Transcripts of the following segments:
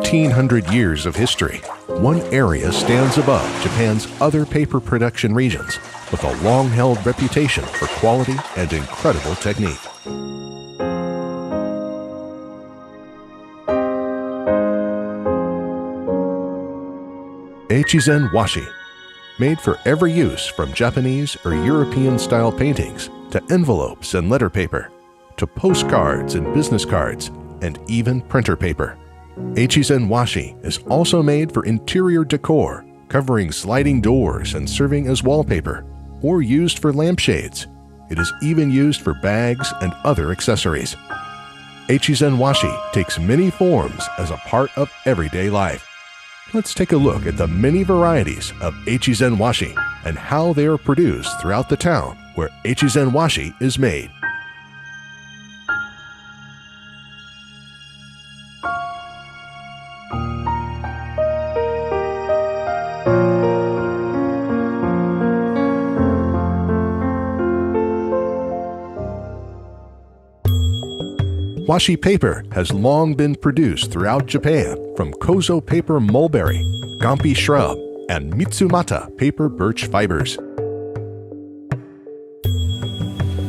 1,500 years of history, one area stands above Japan's other paper production regions with a long-held reputation for quality and incredible technique. Echizen washi, made for every use from Japanese or European-style paintings to envelopes and letter paper, to postcards and business cards, and even printer paper. Echizen washi is also made for interior decor, covering sliding doors and serving as wallpaper, or used for lampshades. It is even used for bags and other accessories. Echizen washi takes many forms as a part of everyday life. Let's take a look at the many varieties of echizen washi and how they are produced throughout the town where echizen washi is made. Washi paper has long been produced throughout Japan from kozo paper mulberry, gampi shrub, and mitsumata paper birch fibers.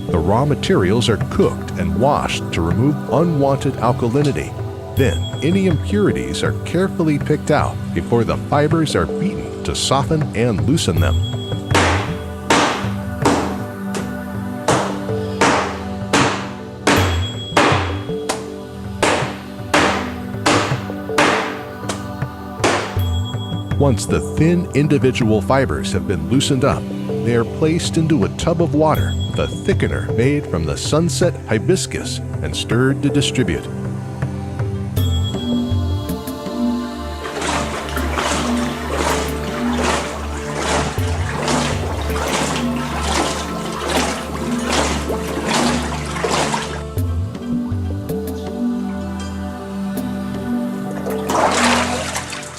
The raw materials are cooked and washed to remove unwanted alkalinity. Then, any impurities are carefully picked out before the fibers are beaten to soften and loosen them. Once the thin individual fibers have been loosened up, they are placed into a tub of water with a thickener made from the sunset hibiscus and stirred to distribute.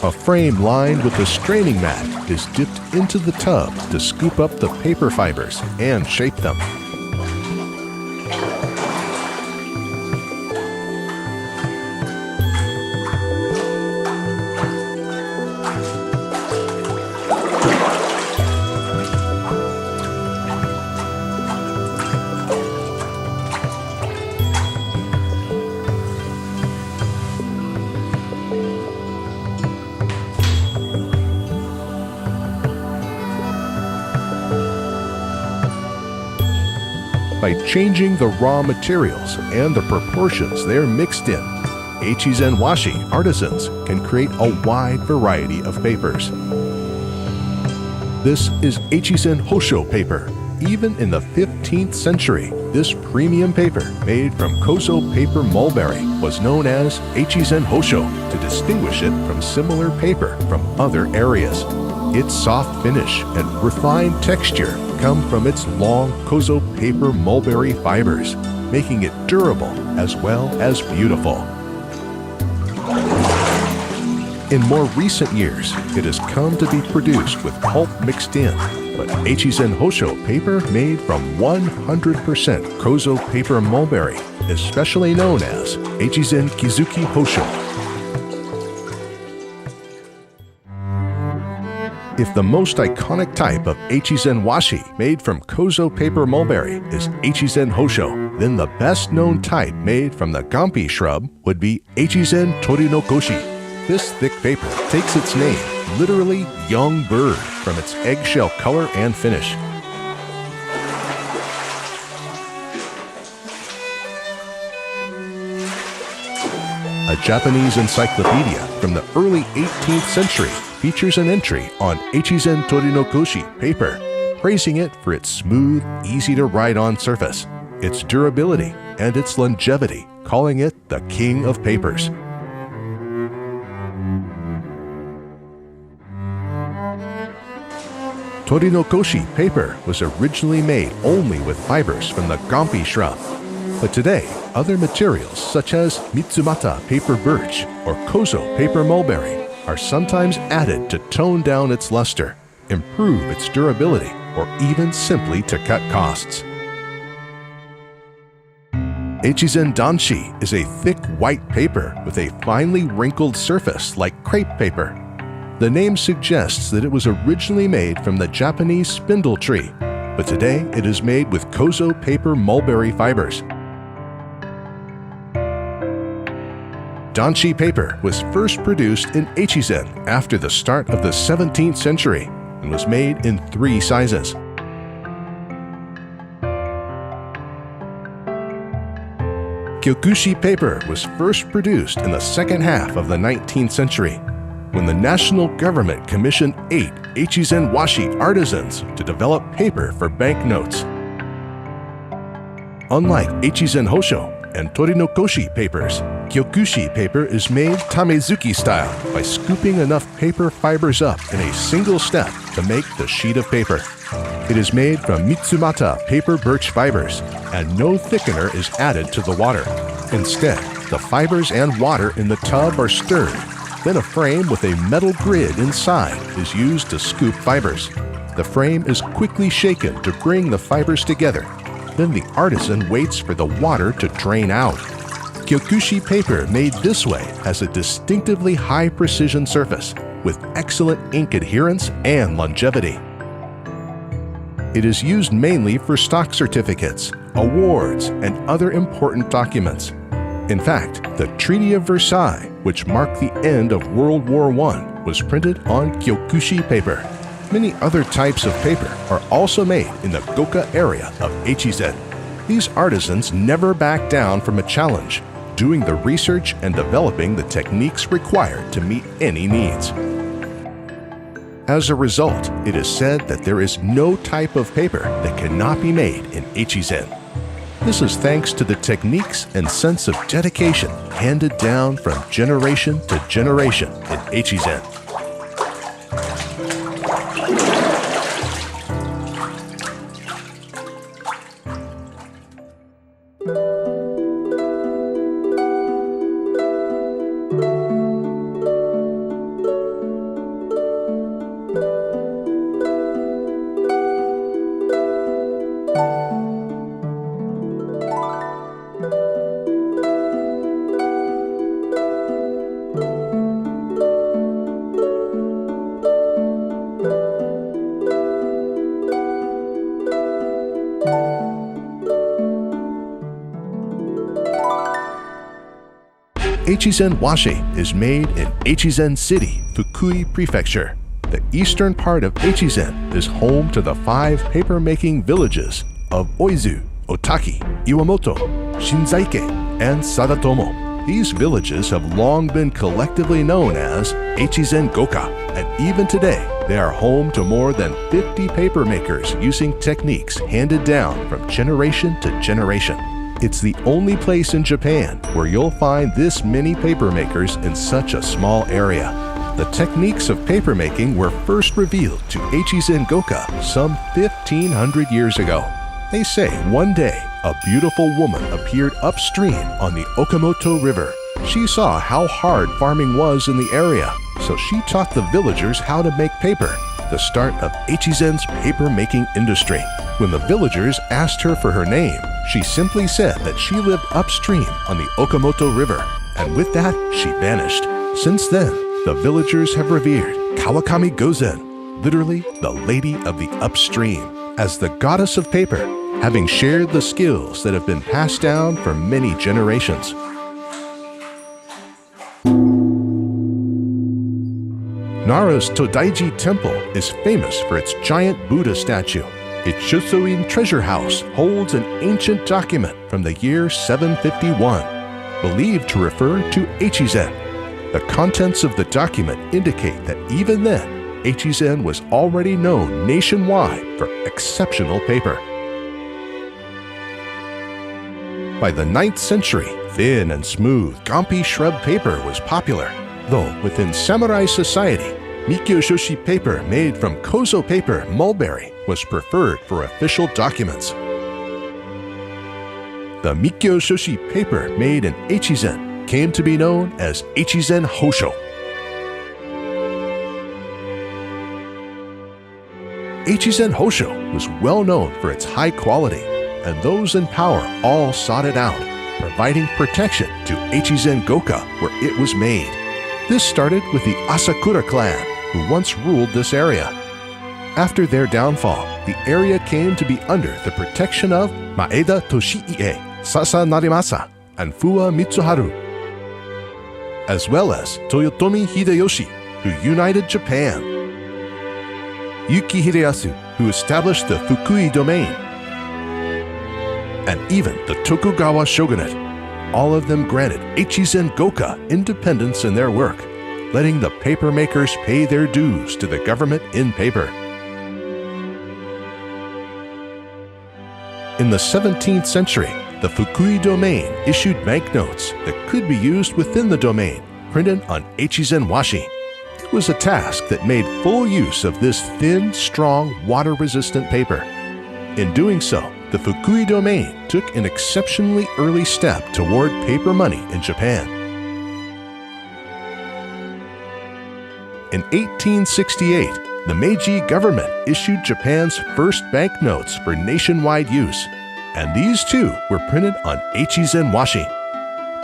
A frame lined with a straining mat is dipped into the tub to scoop up the paper fibers and shape them. By changing the raw materials and the proportions they are mixed in, echizen washi artisans can create a wide variety of papers. This is echizen hosho paper. Even in the 15th century, this premium paper made from kozo paper mulberry was known as echizen hosho to distinguish it from similar paper from other areas. Its soft finish and refined texture come from its long kozo paper mulberry fibers, making it durable as well as beautiful. In more recent years, it has come to be produced with pulp mixed in, but echizen hosho paper made from 100% kozo paper mulberry is specially known as echizen kizuki hosho. If the most iconic type of echizen washi made from kozo paper mulberry is echizen hosho, then the best known type made from the gampi shrub would be echizen torinokoshi. This thick paper takes its name, literally young bird, from its eggshell color and finish. A Japanese encyclopedia from the early 18th century features an entry on echizen torinokoshi paper, praising it for its smooth, easy-to-write-on surface, its durability, and its longevity, calling it the king of papers. Torinokoshi paper was originally made only with fibers from the gampi shrub, but today other materials such as mitsumata paper birch or kozo paper mulberry are sometimes added to tone down its luster, improve its durability, or even simply to cut costs. Echizen danshi is a thick white paper with a finely wrinkled surface like crepe paper. The name suggests that it was originally made from the Japanese spindle tree, but today it is made with kozo paper mulberry fibers. Danshi paper was first produced in Echizen after the start of the 17th century and was made in 3 sizes. Kyokushi paper was first produced in the second half of the 19th century, when the national government commissioned 8 Echizen washi artisans to develop paper for banknotes. Unlike Echizen hosho and torinokoshi papers, Kyokushi paper is made tamezuki style by scooping enough paper fibers up in a single step to make the sheet of paper. It is made from Mitsumata paper birch fibers, and no thickener is added to the water. Instead, the fibers and water in the tub are stirred. Then a frame with a metal grid inside is used to scoop fibers. The frame is quickly shaken to bring the fibers together. Then the artisan waits for the water to drain out. Kyokushi paper made this way has a distinctively high precision surface with excellent ink adherence and longevity. It is used mainly for stock certificates, awards, and other important documents. In fact, the Treaty of Versailles, which marked the end of World War I, was printed on Kyokushi paper. Many other types of paper are also made in the Goka area of Echizen. These artisans never back down from a challenge, doing the research and developing the techniques required to meet any needs. As a result, it is said that there is no type of paper that cannot be made in Echizen. This is thanks to the techniques and sense of dedication handed down from generation to generation in Echizen. Echizen washi is made in Echizen City, Fukui Prefecture. The eastern part of Echizen is home to the 5 paper-making villages of Oizu, Otaki, Iwamoto, Shinzaike, and Sadatomo. These villages have long been collectively known as Echizen Goka, and even today they are home to more than 50 paper makers using techniques handed down from generation to generation. It's the only place in Japan where you'll find this many paper makers in such a small area. The techniques of papermaking were first revealed to Echizen Goka some 1,500 years ago. They say one day a beautiful woman appeared upstream on the Okamoto River. She saw how hard farming was in the area, so she taught the villagers how to make paper, the start of Echizen's paper-making industry. When the villagers asked her for her name, she simply said that she lived upstream on the Okamoto River, and with that, she vanished. Since then, the villagers have revered Kawakami Gozen, literally the Lady of the Upstream, as the goddess of paper, having shared the skills that have been passed down for many generations. Nara's Todaiji Temple is famous for its giant Buddha statue. Its Shosoin treasure house holds an ancient document from the year 751, believed to refer to Echizen. The contents of the document indicate that even then, Echizen was already known nationwide for exceptional paper. By the 9th century, thin and smooth Gampi shrub paper was popular, though within samurai society, Mikyo-shoshi paper made from kozo paper mulberry was preferred for official documents. The Mikyo-shoshi paper made in Echizen came to be known as Echizen Hosho. Echizen Hosho was well known for its high quality, and those in power all sought it out. providing protection to Echizen Goka where it was made. This started with the Asakura clan, who once ruled this area. After their downfall, the area came to be under the protection of Maeda Toshiie, Sasa Narimasa, and Fuwa Mitsuharu, as well as Toyotomi Hideyoshi, who united Japan. Yuki Hideyasu, who established the Fukui domain, and even the Tokugawa shogunate. All of them granted Echizen Goka independence in their work, letting the paper makers pay their dues to the government in paper. In the 17th century, the Fukui domain issued banknotes that could be used within the domain, printed on Echizen washi. It was a task that made full use of this thin, strong, water-resistant paper. In doing so, the Fukui domain took an exceptionally early step toward paper money in Japan. In 1868, the Meiji government issued Japan's first banknotes for nationwide use, and these too were printed on Echizen washi.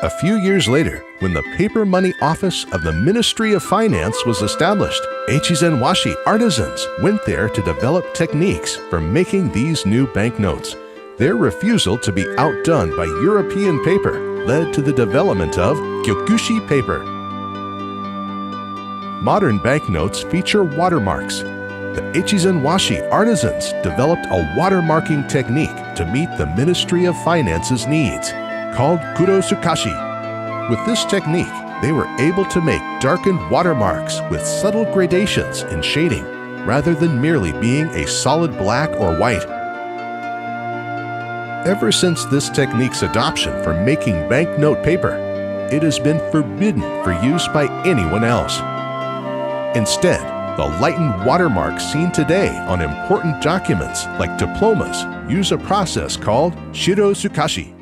A few years later, when the Paper Money Office of the Ministry of Finance was established, Echizen washi artisans went there to develop techniques for making these new banknotes. Their refusal to be outdone by European paper led to the development of Gyokushi paper. Modern banknotes feature watermarks. The Echizen washi artisans developed a watermarking technique to meet the Ministry of Finance's needs, called kurosukashi. With this technique, they were able to make darkened watermarks with subtle gradations in shading, rather than merely being a solid black or white. Ever since this technique's adoption for making banknote paper, it has been forbidden for use by anyone else. Instead, the lightened watermarks seen today on important documents like diplomas use a process called shirosukashi.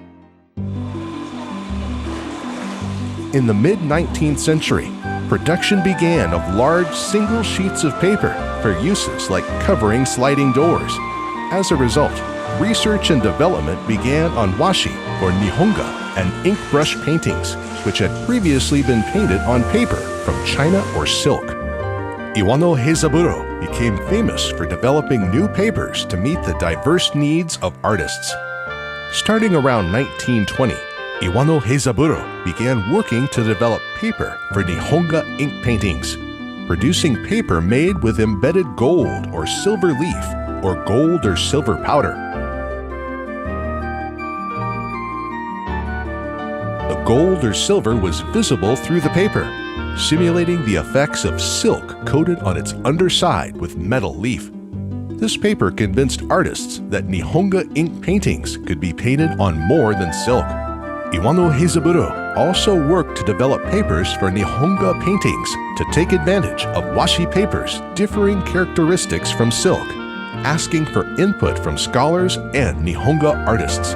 In the mid-19th century, production began of large single sheets of paper for uses like covering sliding doors. As a result, research and development began on washi, or nihonga, and ink brush paintings, which had previously been painted on paper from China or silk. Iwano Heizaburo became famous for developing new papers to meet the diverse needs of artists. Starting around 1920, Iwano Heizaburo began working to develop paper for nihonga ink paintings, producing paper made with embedded gold or silver leaf, or gold or silver powder. The gold or silver was visible through the paper, simulating the effects of silk coated on its underside with metal leaf. This paper convinced artists that nihonga ink paintings could be painted on more than silk. Iwano Heizaburo also worked to develop papers for nihonga paintings to take advantage of washi paper's differing characteristics from silk, asking for input from scholars and nihonga artists.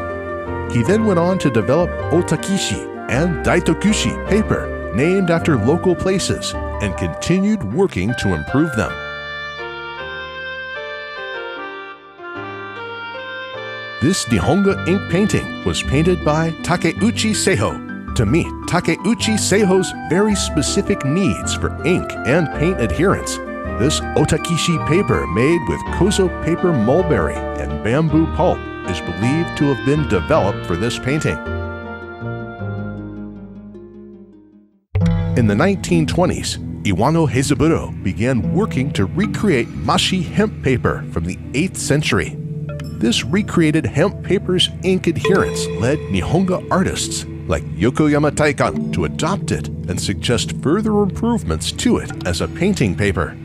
He then went on to develop otakishi and daitokushi paper named after local places and continued working to improve them. This nihonga ink painting was painted by Takeuchi Seiho to meet Takeuchi Seiho's very specific needs for ink and paint adherence. This otakishi paper made with kozo paper mulberry and bamboo pulp is believed to have been developed for this painting. In the 1920s, Iwano Heizaburo began working to recreate mashi hemp paper from the 8th century. This recreated hemp paper's ink adherence led nihonga artists like Yokoyama Taikan to adopt it and suggest further improvements to it as a painting paper.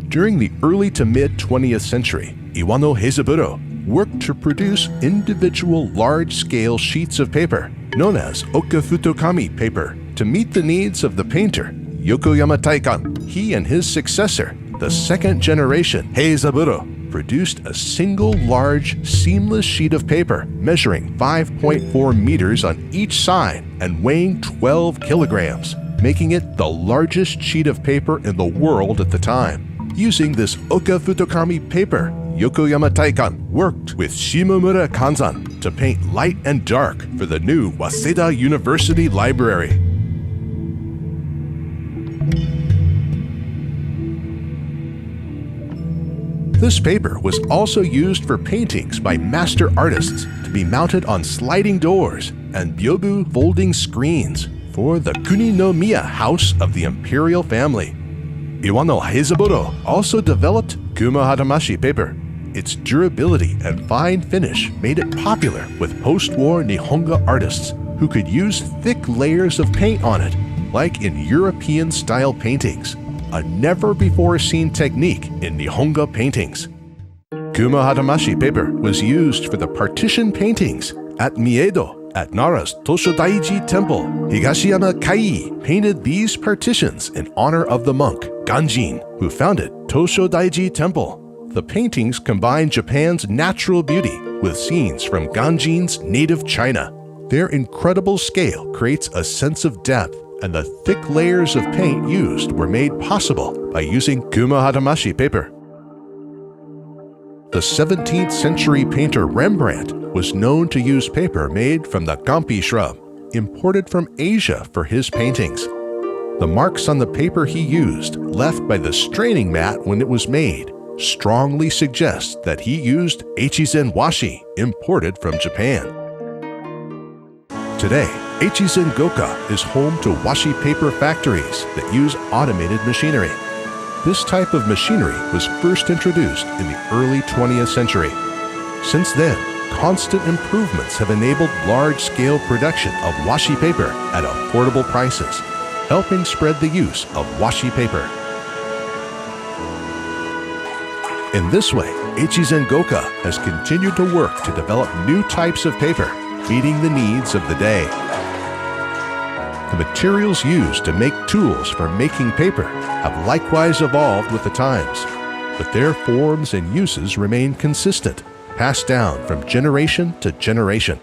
During the early to mid-20th century, Iwano Heizaburo worked to produce individual large-scale sheets of paper, known as okafutokami paper, to meet the needs of the painter Yokoyama Taikan. He and his successor, the second generation Heizaburo, produced a single large, seamless sheet of paper measuring 5.4 meters on each side and weighing 12 kilograms, making it the largest sheet of paper in the world at the time. Using this okafutokami paper, Yokoyama Taikan worked with Shimomura Kanzan to paint light and dark for the new Waseda University Library. This paper was also used for paintings by master artists to be mounted on sliding doors and byobu folding screens for the Kuninomiya House of the Imperial Family. Iwano Heizaburo also developed Kuma Hadamashi paper. Its durability and fine finish made it popular with post-war Nihonga artists who could use thick layers of paint on it, like in European-style paintings, a never-before-seen technique in Nihonga paintings. Kuma Hadamashi paper was used for the partition paintings at Miedo at Nara's Toshodaiji Temple. Higashiyama Kai painted these partitions in honor of the monk Ganjin, who founded Toshodaiji Temple. The paintings combine Japan's natural beauty with scenes from Ganjin's native China. Their incredible scale creates a sense of depth, and the thick layers of paint used were made possible by using Kuma Hadamashi paper. The 17th century painter Rembrandt was known to use paper made from the gampi shrub, imported from Asia for his paintings. The marks on the paper he used, left by the straining mat when it was made, strongly suggest that he used Echizen washi, imported from Japan. Today, Echizen Goka is home to washi paper factories that use automated machinery. This type of machinery was first introduced in the early 20th century. Since then, constant improvements have enabled large-scale production of washi paper at affordable prices, helping spread the use of washi paper. In this way, Echizen Goka has continued to work to develop new types of paper, meeting the needs of the day. The materials used to make tools for making paper have likewise evolved with the times, but their forms and uses remain consistent, passed down from generation to generation.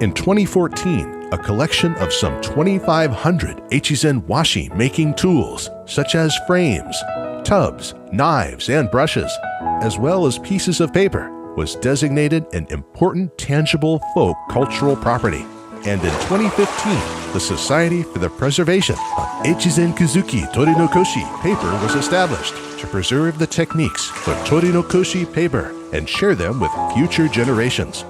In 2014, a collection of some 2,500 Echizen washi making tools, such as frames, tubs, knives, and brushes, as well as pieces of paper, was designated an important tangible folk cultural property. And in 2015, the Society for the Preservation of Echizen Kuzuki Torinokoshi paper was established to preserve the techniques for Torinokoshi paper and share them with future generations.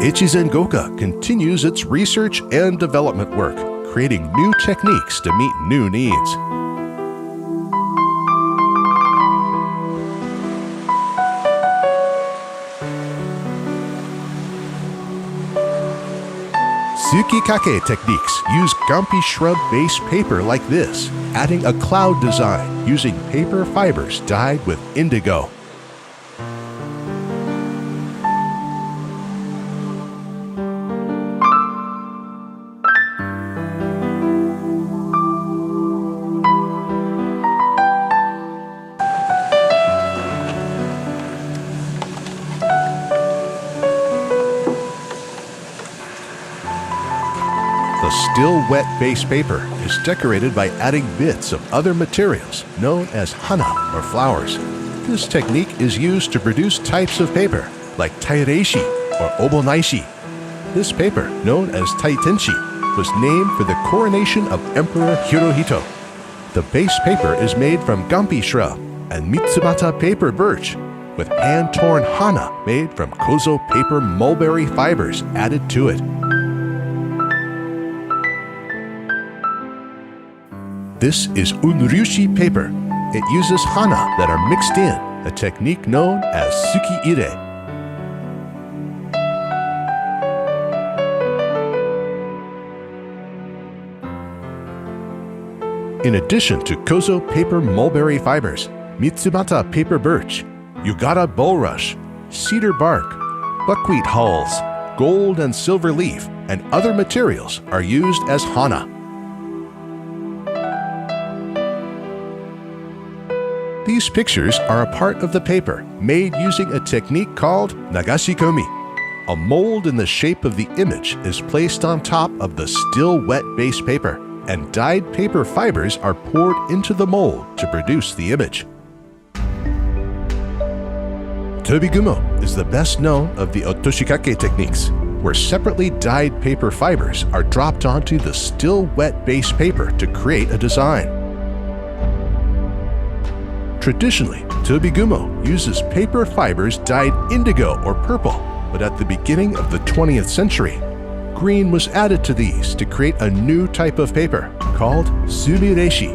Echizen Goka continues its research and development work, creating new techniques to meet new needs. Tsukikake techniques use gampi shrub-based paper like this, adding a cloud design using paper fibers dyed with indigo. The still wet base paper is decorated by adding bits of other materials known as hana or flowers. This technique is used to produce types of paper like taireishi or obonaishi. This paper, known as taitenshi, was named for the coronation of Emperor Hirohito. The base paper is made from gampi shrub and mitsubata paper birch. with hand-torn hana made from kozo paper mulberry fibers added to it. This is unryushi paper. It uses hana that are mixed in, a technique known as suki-ire. In addition to kozo paper mulberry fibers, mitsubata paper birch, yugata bulrush, cedar bark, buckwheat hulls, gold and silver leaf, and other materials are used as hana. These pictures are a part of the paper made using a technique called nagashikomi. A mold in the shape of the image is placed on top of the still wet base paper, and dyed paper fibers are poured into the mold to produce the image. Tobigumo is the best known of the otoshikake techniques, where separately dyed paper fibers are dropped onto the still wet base paper to create a design. Traditionally, Tobigumo uses paper fibers dyed indigo or purple, but at the beginning of the 20th century, green was added to these to create a new type of paper called sumireshi.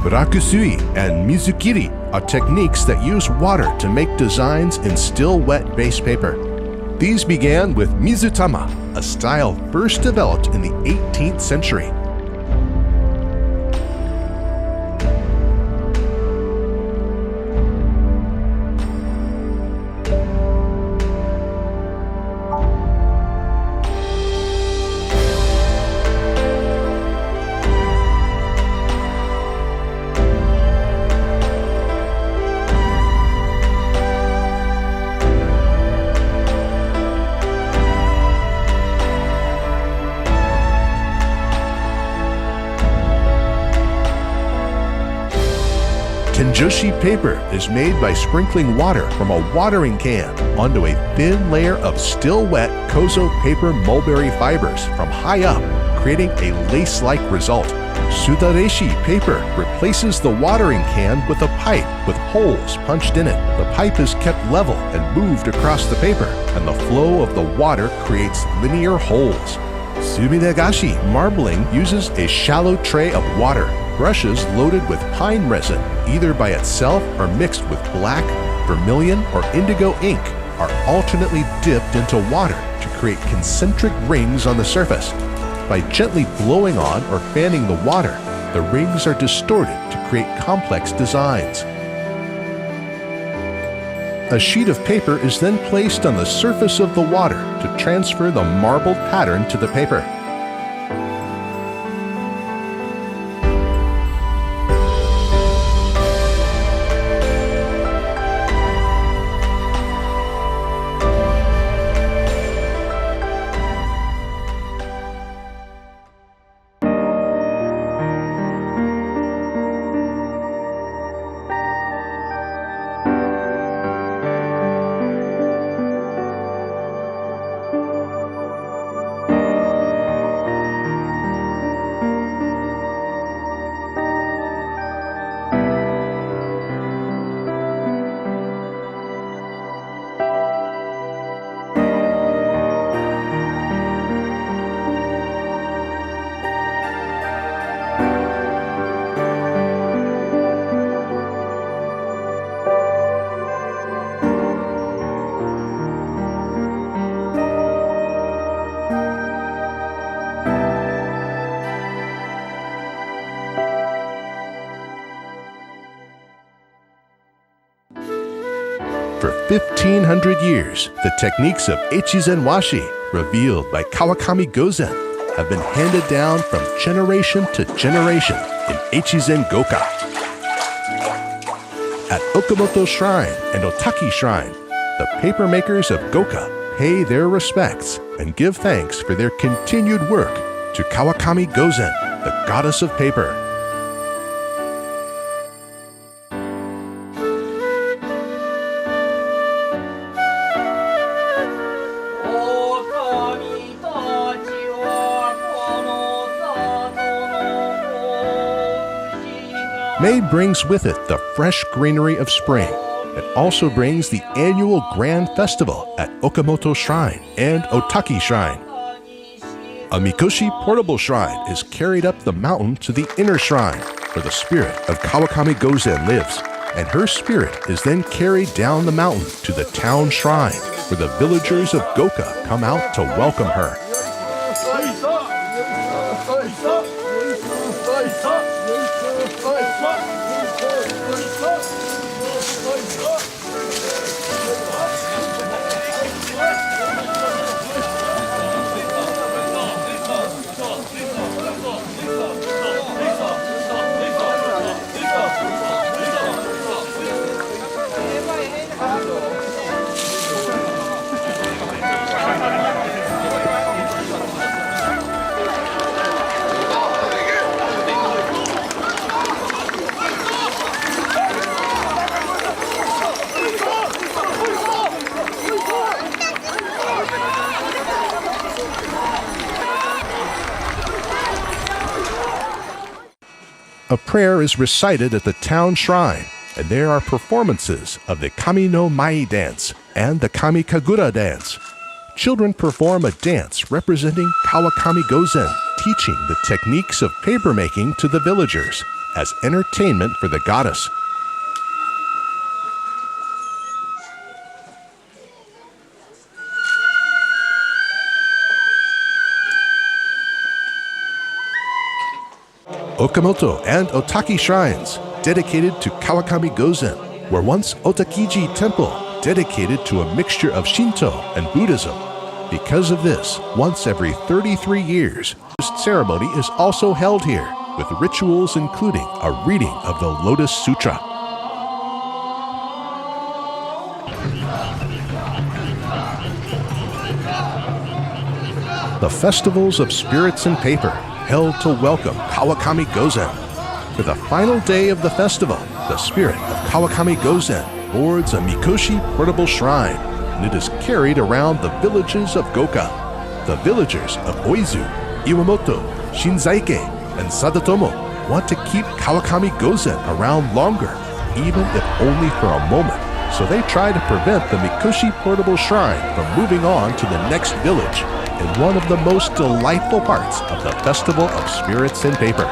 Rakusui and mizukiri are techniques that use water to make designs in still wet base paper. These began with mizutama, a style first developed in the 18th century. Tenjoshi paper is made by sprinkling water from a watering can onto a thin layer of still wet kozo paper mulberry fibers from high up, creating a lace-like result. Sudareshi paper replaces the watering can with a pipe with holes punched in it. The pipe is kept level and moved across the paper, and the flow of the water creates linear holes. Suminagashi marbling uses a shallow tray of water, brushes loaded with pine resin, either by itself or mixed with black, vermilion, or indigo ink, are alternately dipped into water to create concentric rings on the surface. By gently blowing on or fanning the water, the rings are distorted to create complex designs. A sheet of paper is then placed on the surface of the water to transfer the marbled pattern to the paper. For 1,500 years, the techniques of echizen washi, revealed by Kawakami Gozen, have been handed down from generation to generation in echizen goka. At Okamoto Shrine and Otaki Shrine, the papermakers of goka pay their respects and give thanks for their continued work to Kawakami Gozen, the goddess of paper. May brings with it the fresh greenery of spring. It also brings the annual Grand Festival at Okamoto Shrine and Otaki Shrine. A Mikoshi portable shrine is carried up the mountain to the inner shrine, where the spirit of Kawakami Gozen lives, and her spirit is then carried down the mountain to the town shrine, where the villagers of Goka come out to welcome her. A prayer is recited at the town shrine, and there are performances of the Kami no Mai dance and the Kami Kagura dance. Children perform a dance representing Kawakami Gozen, teaching the techniques of papermaking to the villagers as entertainment for the goddess. Okamoto and Otaki shrines, dedicated to Kawakami Gozen, were once Otakiji temple, dedicated to a mixture of Shinto and Buddhism. Because of this, once every 33 years, this ceremony is also held here, with rituals including a reading of the Lotus Sutra. The festivals of spirits and paper, held to welcome Kawakami Gozen. For the final day of the festival, the spirit of Kawakami Gozen boards a Mikoshi portable shrine, and it is carried around the villages of Goka. The villagers of Oizu, Iwamoto, Shinzaike, and Sadatomo want to keep Kawakami Gozen around longer, even if only for a moment, so they try to prevent the Mikoshi portable shrine from moving on to the next village, in one of the most delightful parts of the Festival of Spirits and Paper.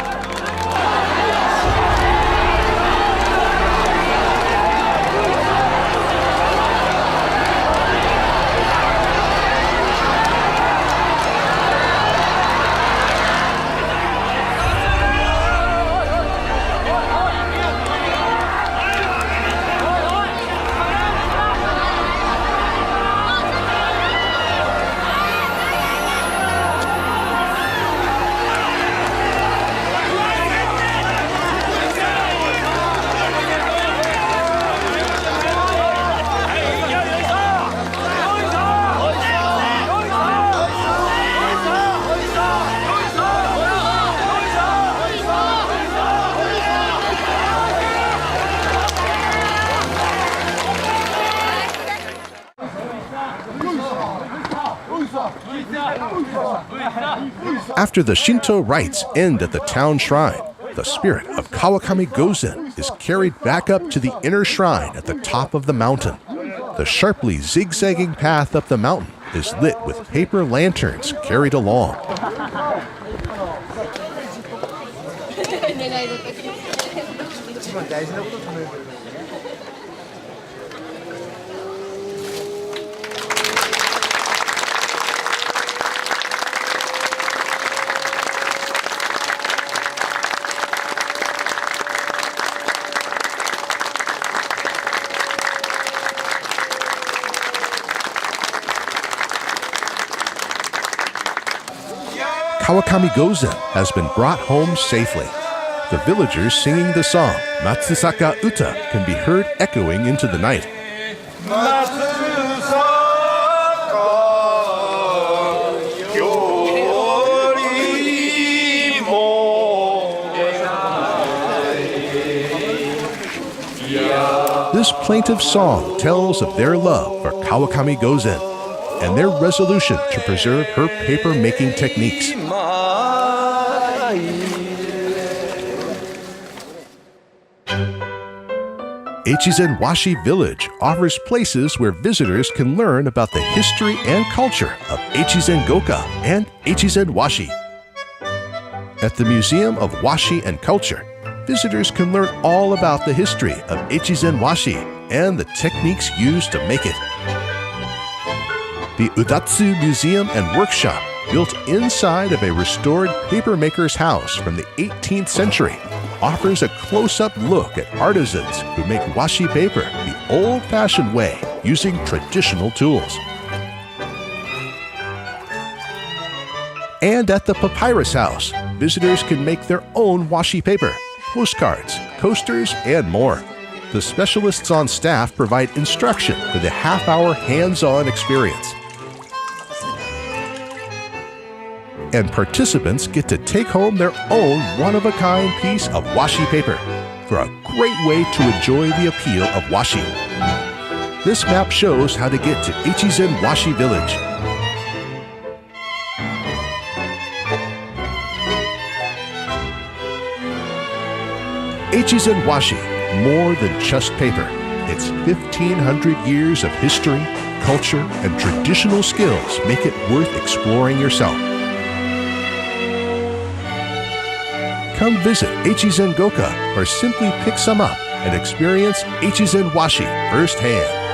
After the Shinto rites end at the town shrine, the spirit of Kawakami Gozen is carried back up to the inner shrine at the top of the mountain. The sharply zigzagging path up the mountain is lit with paper lanterns carried along. Kawakami Gozen has been brought home safely. The villagers singing the song Matsusaka Uta can be heard echoing into the night. This plaintive song tells of their love for Kawakami Gozen and their resolution to preserve her paper-making techniques. Echizen Washi Village offers places where visitors can learn about the history and culture of Echizen Goka and Echizen Washi. At the Museum of Washi and Culture, visitors can learn all about the history of Echizen Washi and the techniques used to make it. The Udatsu Museum and Workshop, built inside of a restored papermaker's house from the 18th century, offers a close-up look at artisans who make washi paper the old-fashioned way using traditional tools. And at the Papyrus House, visitors can make their own washi paper, postcards, coasters, and more. The specialists on staff provide instruction for the half-hour hands-on experience. And participants get to take home their own one-of-a-kind piece of washi paper for a great way to enjoy the appeal of washi. This map shows how to get to Echizen Washi Village. Echizen Washi, more than just paper. Its 1,500 years of history, culture, and traditional skills make it worth exploring yourself. Come visit Echizen Goka or simply pick some up and experience Echizen Washi firsthand.